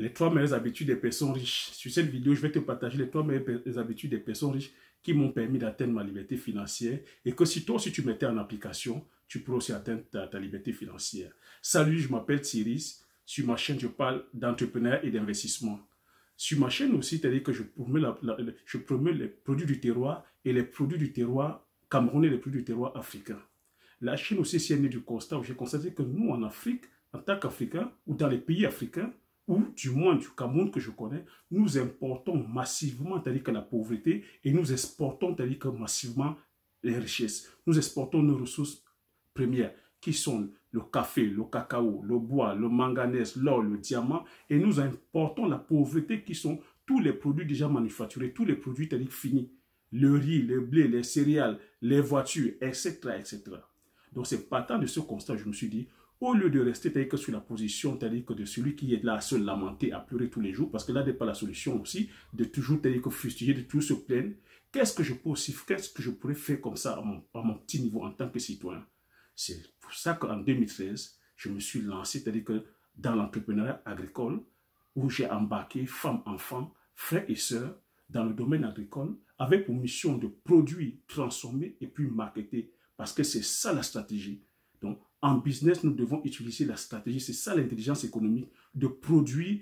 Les 3 meilleures habitudes des personnes riches. Sur cette vidéo, je vais te partager les 3 meilleures habitudes des personnes riches qui m'ont permis d'atteindre ma liberté financière et que si toi aussi tu mettais en application, tu pourrais aussi atteindre ta liberté financière. Salut, je m'appelle Thierry. Sur ma chaîne, je parle d'entrepreneuriat et d'investissement. Sur ma chaîne aussi, c'est-à-dire que je promets les produits du terroir et les produits du terroir camerounais et les produits du terroir africain. La Chine aussi, c'est né du constat où j'ai constaté que nous, en Afrique, en tant qu'Africains, ou dans les pays africains, ou du moins du Cameroun que je connais, nous importons massivement, c'est-à-dire que la pauvreté, et nous exportons, c'est-à-dire que massivement les richesses. Nous exportons nos ressources premières, qui sont le café, le cacao, le bois, le manganèse, l'or, le diamant, et nous importons la pauvreté qui sont tous les produits déjà manufacturés, tous les produits, c'est-à-dire finis. Le riz, le blé, les céréales, les voitures, etc., etc. Donc, c'est partant de ce constat, je me suis dit, au lieu de rester tel que sur la position, tel que de celui qui est là à se lamenter, à pleurer tous les jours, parce que là n'est pas la solution aussi, de toujours tel que fustiger, de toujours se plaindre, qu'est-ce que je peux aussi, qu'est-ce que je pourrais faire comme ça à mon petit niveau en tant que citoyen? C'est pour ça qu'en 2013, je me suis lancé, c'est-à-dire que dans l'entrepreneuriat agricole, où j'ai embarqué femmes, enfants, frères et sœurs, dans le domaine agricole, avec pour mission de produire, transformer et puis marketer. Parce que c'est ça la stratégie. Donc, en business, nous devons utiliser la stratégie. C'est ça l'intelligence économique, de produire,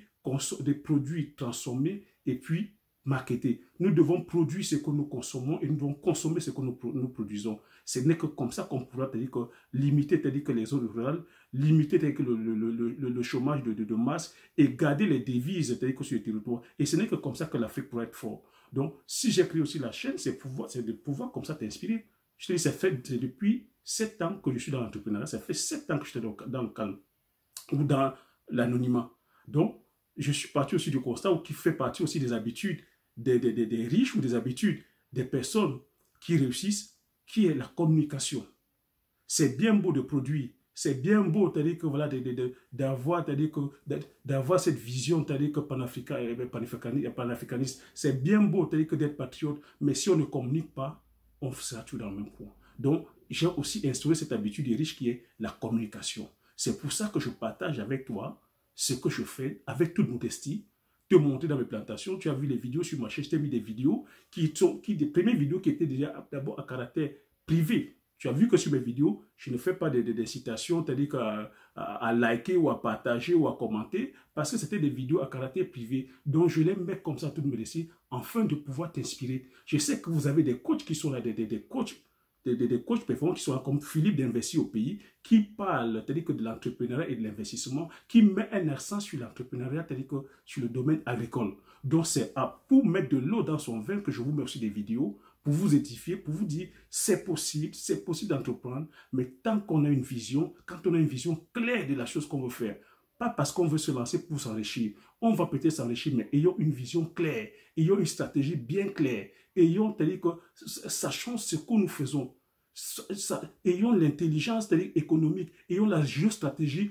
transformer et puis marketer. Nous devons produire ce que nous consommons et nous devons consommer ce que nous produisons. Ce n'est que comme ça qu'on pourra limiter que les zones rurales, limiter le chômage de masse et garder les devises sur le territoire. Et ce n'est que comme ça que l'Afrique pourra être forte. Donc, si j'ai créé aussi la chaîne, c'est de pouvoir comme ça t'inspirer. Je te dis, ça fait depuis 7 ans que je suis dans l'entrepreneuriat, ça fait 7 ans que je suis dans le calme ou dans l'anonymat. Donc, je suis parti aussi du constat qui fait partie aussi des habitudes des riches ou des habitudes des personnes qui réussissent, qui est la communication. C'est bien beau de produire, c'est bien beau, c'est-à-dire que voilà, d'avoir cette vision, c'est-à-dire que panafricaniste, c'est bien beau, c'est-à-dire que d'être patriote, mais si on ne communique pas, on sera tout dans le même coin. Donc, j'ai aussi instauré cette habitude des riches qui est la communication. C'est pour ça que je partage avec toi ce que je fais avec toute modestie, te montrer dans mes plantations. Tu as vu les vidéos sur ma chaîne, je t'ai mis des vidéos des premières vidéos qui étaient déjà d'abord à caractère privé. Tu as vu que sur mes vidéos, je ne fais pas des citations, c'est-à-dire à liker ou à partager ou à commenter, parce que c'était des vidéos à caractère privé. Donc, je les mets comme ça, toute modestie, afin de pouvoir t'inspirer. Je sais que vous avez des coachs qui sont là, des coachs performants qui sont là, comme Philippe d'Investir au pays, qui parlent, c'est-à-dire que de l'entrepreneuriat et de l'investissement, qui met un accent sur l'entrepreneuriat, c'est-à-dire que sur le domaine agricole. Donc, c'est pour mettre de l'eau dans son vin que je vous mets aussi des vidéos, pour vous édifier, pour vous dire, c'est possible d'entreprendre, mais tant qu'on a une vision, quand on a une vision claire de la chose qu'on veut faire, pas parce qu'on veut se lancer pour s'enrichir. On va peut-être s'enrichir, mais ayons une vision claire, ayons une stratégie bien claire, ayons, c'est-à-dire que sachons ce que nous faisons, ayons l'intelligence économique, ayons la géostratégie,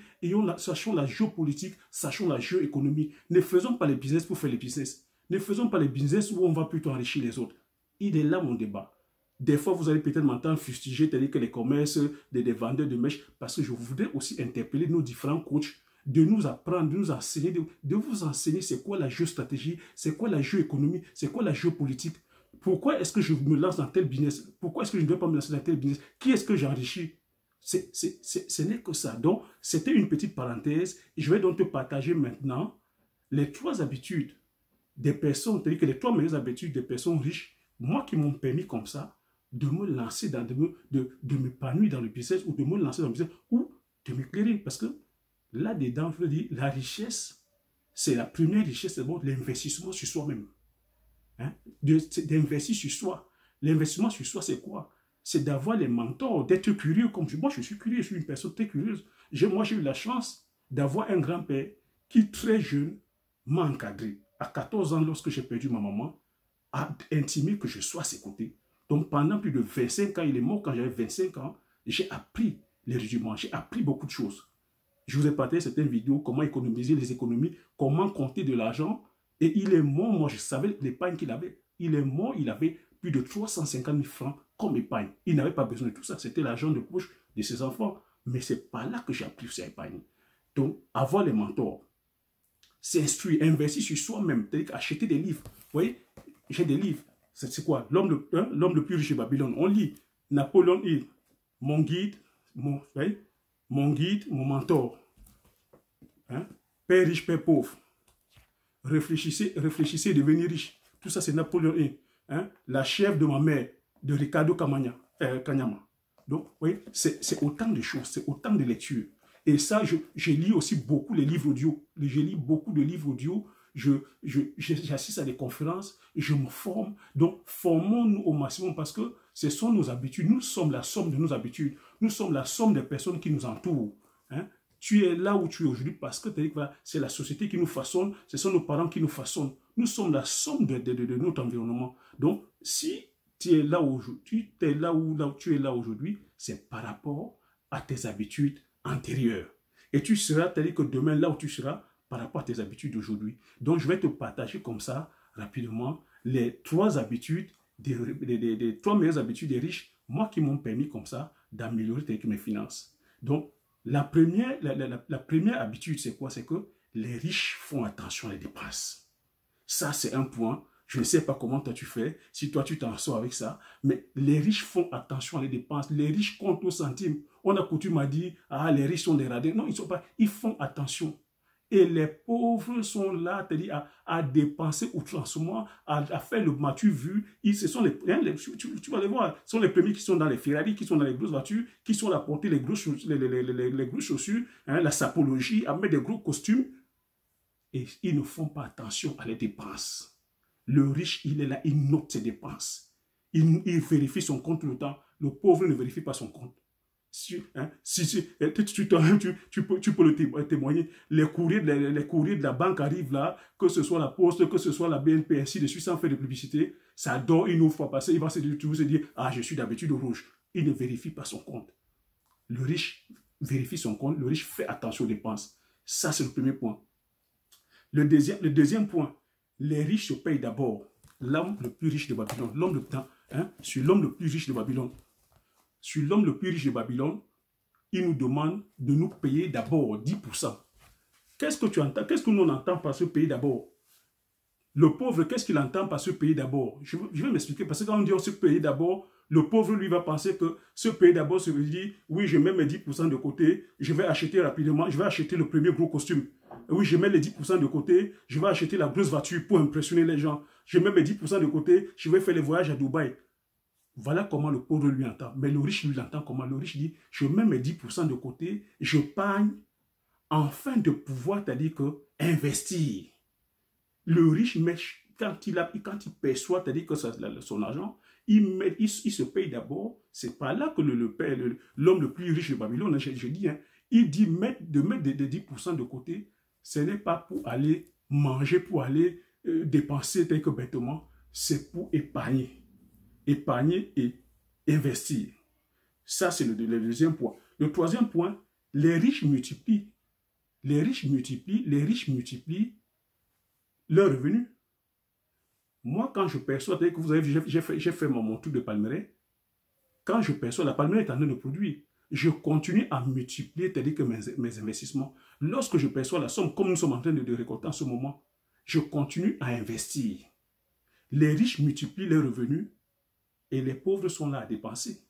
sachons la géopolitique, sachons la géoéconomie. Ne faisons pas les business pour faire les business. Ne faisons pas les business où on va plutôt enrichir les autres. Il est là mon débat. Des fois, vous allez peut-être m'entendre fustiger, c'est-à-dire que les commerces, des vendeurs de mèches, parce que je voudrais aussi interpeller nos différents coachs, de nous apprendre, de nous enseigner, de vous enseigner c'est quoi la géostratégie, c'est quoi la géoéconomie, c'est quoi la géopolitique. Pourquoi est-ce que je me lance dans tel business? Pourquoi est-ce que je ne dois pas me lancer dans tel business? Qui est-ce que j'enrichis? Ce n'est que ça. Donc, c'était une petite parenthèse. Et je vais donc te partager maintenant les 3 habitudes des personnes, c'est-à-dire que les 3 meilleures habitudes des personnes riches, moi qui m'ont permis comme ça, de me lancer, de m'épanouir dans le business ou de me lancer dans le business ou de m'éclairer. Parce que là-dedans, je veux dire, la richesse, c'est la première richesse, c'est bon, l'investissement sur soi-même. Hein? D'investir sur soi. L'investissement sur soi, c'est quoi? C'est d'avoir les mentors, d'être curieux. Comme moi, je suis curieux, je suis une personne très curieuse. Moi, j'ai eu la chance d'avoir un grand-père qui, très jeune, m'a encadré. À 14 ans, lorsque j'ai perdu ma maman, a intimé que je sois à ses côtés. Donc, pendant plus de 25 ans, il est mort quand j'avais 25 ans, j'ai appris les rudiments, j'ai appris beaucoup de choses. Je vous ai partagé certaines vidéos, comment économiser les économies, comment compter de l'argent. Et il est mort, moi je savais l'épargne qu'il avait. Il est mort, il avait plus de 350 000 francs comme épargne. Il n'avait pas besoin de tout ça, c'était l'argent de poche de ses enfants. Mais c'est pas là que j'ai appris à épargner. Donc, avoir les mentors, s'instruire, investir sur soi-même, c'est-à-dire acheter des livres. Vous voyez, j'ai des livres. C'est quoi? L'homme le plus riche de Babylone. On lit Napoléon Hill, mon guide, mon mentor. Hein? Père riche, père pauvre. Réfléchissez, devenir riche. Tout ça, c'est Napoléon Hill. Hein? La chèvre de ma mère, de Ricardo Kanyama. Donc, vous voyez, c'est autant de choses, c'est autant de lectures. Et ça, je lis aussi beaucoup les livres audio. Je lis beaucoup de livres audio. J'assiste à des conférences, je me forme. Donc, formons-nous au maximum parce que ce sont nos habitudes. Nous sommes la somme de nos habitudes. Nous sommes la somme des personnes qui nous entourent. Hein? Tu es là où tu es aujourd'hui parce que c'est la société qui nous façonne, ce sont nos parents qui nous façonnent. Nous sommes la somme de notre environnement. Donc, si tu es là aujourd'hui, tu es là où tu es là aujourd'hui, c'est par rapport à tes habitudes antérieures. Et tu seras, c'est-à-dire que demain, là où tu seras, par rapport à tes habitudes d'aujourd'hui. Donc, je vais te partager comme ça, rapidement, les 3 habitudes, des 3 meilleures habitudes des riches, moi qui m'ont permis comme ça d'améliorer mes finances. Donc, la première habitude, c'est quoi? C'est que les riches font attention à les dépenses. Ça, c'est un point. Je ne sais pas comment toi tu fais, si toi tu t'en sors avec ça, mais les riches font attention à les dépenses. Les riches comptent au centime. On a coutume à dire, ah, les riches sont des radins. Non, ils sont pas. Ils font attention. Et les pauvres sont là, c'est-à-dire à dépenser outrancement, à faire le matu vu. Tu vas les voir, ce sont les premiers qui sont dans les Ferrari, qui sont dans les grosses voitures, qui sont à porter les grosses chaussures, hein, la sapologie, à mettre des gros costumes. Et ils ne font pas attention à les dépenses. Le riche, il est là, il note ses dépenses. Il vérifie son compte tout le temps. Le pauvre ne vérifie pas son compte. Tu peux le témoigner. Les courriers de la banque arrivent là, que ce soit la Poste, que ce soit la BNP, ainsi de suite, sans faire de publicité. Ça dort une fois passé. Il va se dire, ah, je suis d'habitude au rouge. Il ne vérifie pas son compte. Le riche vérifie son compte. Le riche fait attention aux dépenses. Ça, c'est le premier point. Le deuxième point, les riches se payent d'abord. L'homme le plus riche de Babylone, sur l'homme le plus riche de Babylone. Sur l'homme le plus riche de Babylone, il nous demande de nous payer d'abord 10%. Qu'est-ce que tu entends? Qu'est-ce que nous on entend par ce payer d'abord? Le pauvre, qu'est-ce qu'il entend par ce payer d'abord? Je vais m'expliquer, parce que quand on dit ce payer d'abord, le pauvre, lui, va penser que ce payer d'abord, ça veut dire, oui, je mets mes 10% de côté, je vais acheter rapidement, je vais acheter le premier gros costume. Oui, je mets les 10% de côté, je vais acheter la grosse voiture pour impressionner les gens. Je mets mes 10% de côté, je vais faire les voyages à Dubaï. Voilà comment le pauvre lui entend. Mais le riche lui l'entend comment? Le riche dit, je mets mes 10% de côté, je pagne afin de pouvoir, c'est-à-dire que, investir. Le riche, quand il perçoit, c'est-à-dire que son argent, il se paye d'abord. C'est pas là que l'homme le plus riche de Babylone, je dis, hein, il dit de mettre des 10% de côté, ce n'est pas pour aller manger, pour aller dépenser tel que bêtement, c'est pour épargner. Épargner et investir. Ça, c'est le deuxième point. Le troisième point, les riches multiplient. Les riches multiplient leurs revenus. Moi, quand je perçois, que vous avez vu, j'ai fait mon tour de Palmeraie, quand je perçois, la Palmeraie est en train de produire, je continue à multiplier, c'est-à-dire que mes investissements. Lorsque je perçois la somme, comme nous sommes en train de récolter en ce moment, je continue à investir. Les riches multiplient leurs revenus et les pauvres sont là à dépenser.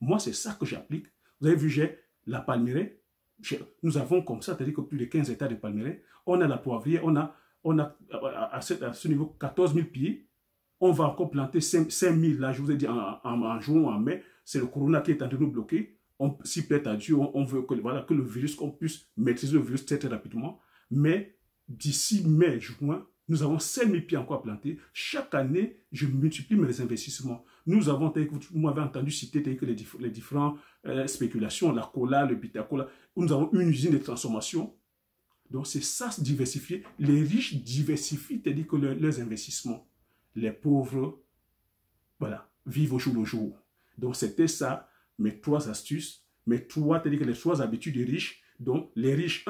Moi, c'est ça que j'applique. Vous avez vu, j'ai la Palmeraie. Nous avons comme ça, c'est-à-dire que plus de 15 hectares de Palmeraie. On a la poivrière, on a à ce niveau 14 000 pieds. On va encore planter 5 000, là, je vous ai dit, en juin ou en mai. C'est le corona qui est en train de nous bloquer. S'il plaît à Dieu, on veut que le virus, qu'on puisse maîtriser le virus très, très rapidement. Mais d'ici mai, juin, nous avons 5 000 pieds encore à planter. Chaque année, je multiplie mes investissements. Nous avons, vous m'avez entendu citer les différentes spéculations, la cola, le bitacola. Nous avons une usine de transformation. Donc, c'est ça, se diversifier. Les riches diversifient, c'est-à-dire que leurs investissements. Les pauvres, voilà, vivent au jour le jour. Donc, c'était ça, mes 3 astuces, c'est-à-dire que les 3 habitudes des riches. Donc, les riches,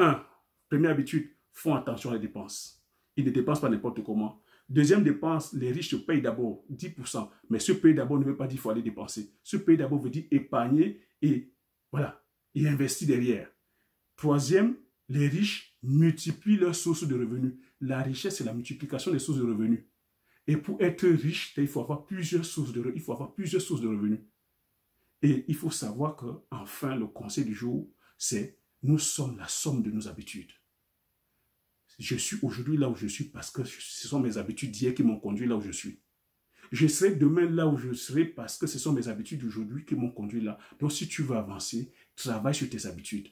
première habitude, font attention à les dépenses. Ils ne dépensent pas n'importe comment. Deuxième dépense, les riches se payent d'abord 10%. Mais ce payer d'abord ne veut pas dire qu'il faut aller dépenser. Ce payer d'abord veut dire épargner et voilà, et investir derrière. Troisième, Les riches multiplient leurs sources de revenus. La richesse, c'est la multiplication des sources de revenus. Et pour être riche, il faut avoir plusieurs sources de revenus. Et il faut savoir que, enfin, le conseil du jour, c'est nous sommes la somme de nos habitudes. Je suis aujourd'hui là où je suis parce que ce sont mes habitudes d'hier qui m'ont conduit là où je suis. Je serai demain là où je serai parce que ce sont mes habitudes d'aujourd'hui qui m'ont conduit là. Donc, si tu veux avancer, travaille sur tes habitudes.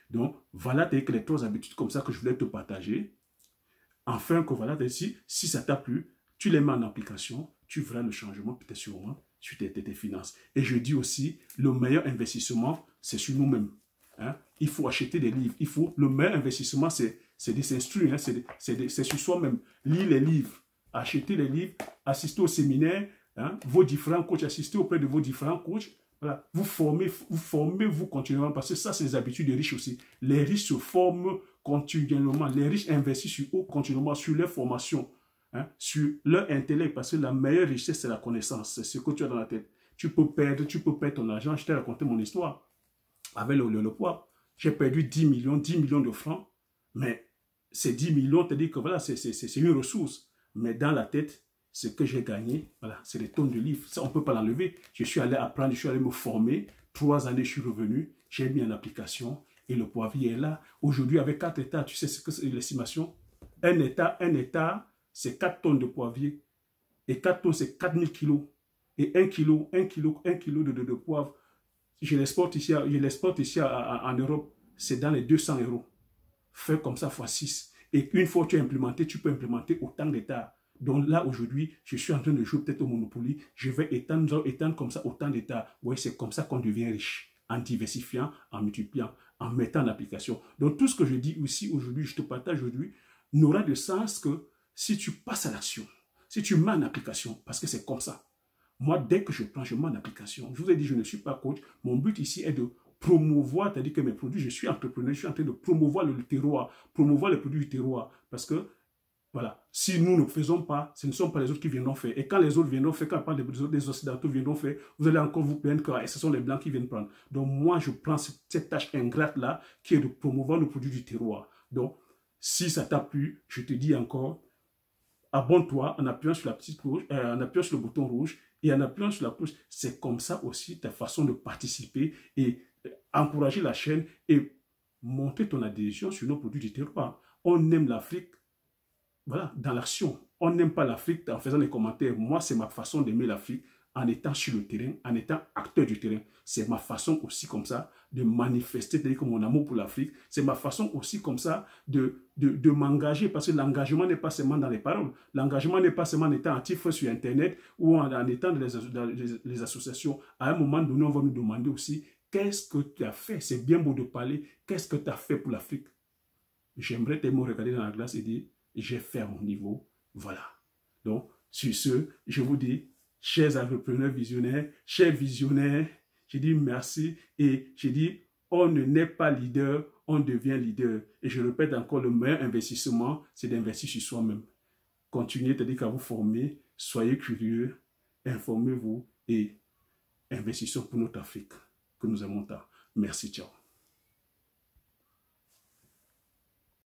Donc, voilà les 3 habitudes comme ça que je voulais te partager. Enfin, que voilà, si ça t'a plu, tu les mets en application, tu verras le changement peut-être sûrement sur tes finances. Et je dis aussi, le meilleur investissement, c'est sur nous-mêmes. Hein? Il faut acheter des livres. Le meilleur investissement, c'est de s'instruire, hein? C'est sur soi-même. Lire les livres, acheter les livres, assister au séminaire, hein? Vos différents coachs, assister auprès de vos différents coachs. Voilà. Vous formez-vous continuellement parce que ça, c'est les habitudes des riches aussi. Les riches se forment continuellement. Les riches investissent sur eux continuellement, sur leur formation, hein, sur leur intellect, parce que la meilleure richesse, c'est la connaissance. C'est ce que tu as dans la tête. Tu peux perdre ton argent. Je t'ai raconté mon histoire avec le poids. J'ai perdu 10 millions de francs, mais ces 10 millions, tu dis que voilà, c'est une ressource. Mais dans la tête, ce que j'ai gagné, voilà, c'est des tonnes de livres. Ça, on ne peut pas l'enlever. Je suis allé apprendre, je suis allé me former. 3 années, je suis revenu. J'ai mis en application et le poivrier est là. Aujourd'hui, avec 4 hectares, tu sais ce que c'est l'estimation? Un hectare, c'est 4 tonnes de poivrier. Et 4 tonnes, c'est 4000 kilos. Et 1 kilo de poivre, je l'exporte ici en Europe, c'est dans les 200 €. Fais comme ça fois 6. Et une fois que tu as implémenté, tu peux implémenter autant d'hectares. Donc là, aujourd'hui, je suis en train de jouer peut-être au Monopoly. Je vais étendre comme ça autant d'hectares. Oui, c'est comme ça qu'on devient riche. En diversifiant, en multipliant, en mettant en application. Donc tout ce que je dis aussi aujourd'hui, je te partage aujourd'hui, n'aura de sens que si tu passes à l'action. Si tu mets en application, parce que c'est comme ça. Moi, dès que je prends, je mets en application. Je vous ai dit, je ne suis pas coach. Mon but ici est de promouvoir, c'est-à-dire que mes produits, je suis entrepreneur, je suis en train de promouvoir le terroir, promouvoir les produits du terroir. Parce que, voilà, si nous ne faisons pas, ce ne sont pas les autres qui viendront faire. Et quand les autres viendront faire, quand on parle des Occidentaux viendront faire, vous allez encore vous plaindre que ce sont les Blancs qui viennent prendre. Donc, moi, je prends cette tâche ingrate-là, qui est de promouvoir le produit du terroir. Donc, si ça t'a plu, je te dis encore, abonne-toi en appuyant sur la petite cloche, en appuyant sur le bouton rouge et en appuyant sur la cloche. C'est comme ça aussi ta façon de participer et encourager la chaîne et montrer ton adhésion sur nos produits du terroir. On aime l'Afrique, voilà, dans l'action. On n'aime pas l'Afrique en faisant des commentaires. Moi, c'est ma façon d'aimer l'Afrique en étant sur le terrain, en étant acteur du terrain. C'est ma façon aussi comme ça de manifester, c'est-à-dire que mon amour pour l'Afrique. C'est ma façon aussi comme ça de m'engager, parce que l'engagement n'est pas seulement dans les paroles. L'engagement n'est pas seulement en étant actif sur Internet ou en étant dans les associations. À un moment donné, on va nous demander aussi, qu'est-ce que tu as fait? C'est bien beau de parler. Qu'est-ce que tu as fait pour l'Afrique? J'aimerais tellement regarder dans la glace et dire, j'ai fait à mon niveau. Voilà. Donc, sur ce, je vous dis, chers entrepreneurs visionnaires, chers visionnaires, je dis merci et je dis, on ne naît pas leader, on devient leader. Et je répète encore, le meilleur investissement, c'est d'investir sur soi-même. Continuez, c'est-à-dire qu'à vous former, soyez curieux, informez-vous et investissons pour notre Afrique que nous aimons tant. Merci, ciao.